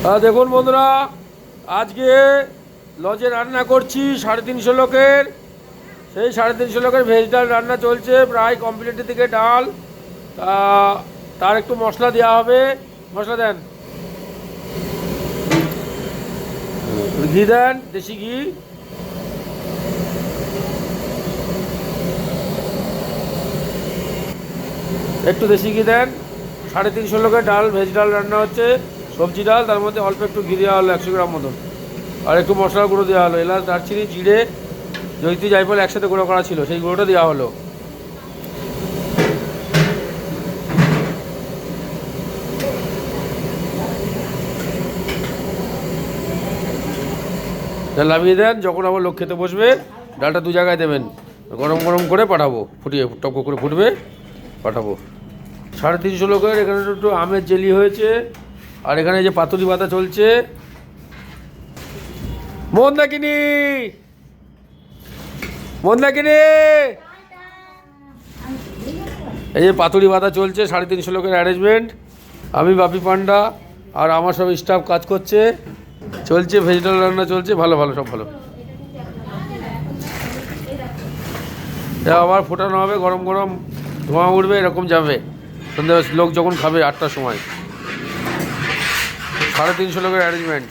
দেখুন বন্ধুরা, আজকে লজে রান্না করছি 350 লোকের। সেই 350 লোকের ভেজ ডাল রান্না চলছে, প্রায় কমপ্লিটের দিকে ডাল। তার একটু মশলা দেওয়া হবে। মশলা দেন, ঘি দেন, দেশি ঘি। একটু দেশি ঘি দেন। 350 লোকের ডাল, ভেজ ডাল রান্না হচ্ছে, সবজি ডাল, তার মধ্যে অল্প একটু ঘি দেওয়া হলো 100 গ্রাম মতন, আর একটু মশলার গুঁড়ো দেওয়া হলো, এলাচ, দারচিনি, জিরে, জয়িত্রী, জায়ফল একসাথে গুঁড়ো করা ছিল, সেই গুঁড়োটা দেওয়া হলো। ডাল নামিয়ে দেন। যখন আবার লোক খেতে বসবে, ডালটা 2 জায়গায় দেবেন, গরম গরম করে পাঠাবো, ফুটিয়ে টক করে ফুটবে, পাঠাবো। 350 লোকের। এখানে একটু আমের জেলি হয়েছে, আর এখানে যে পাতুরি পাতা চলছে। মন্দাকিনী, মন্দাকিনী, এই যে পাতুরি পাতা চলছে, 350 লোকের অ্যারেঞ্জমেন্ট। আমি বাপি পান্ডা আর আমার সব স্টাফ কাজ করছে, চলছে ভেজিটেবল রান্না চলছে, ভালো ভালো সব ভালো। আবার ফোটানো হবে, গরম গরম ধোঁয়া উঠবে, এরকম যাবে সন্ধ্যা লোক যখন খাবে 8টার সময়। 350 লোকের অ্যারেঞ্জমেন্ট।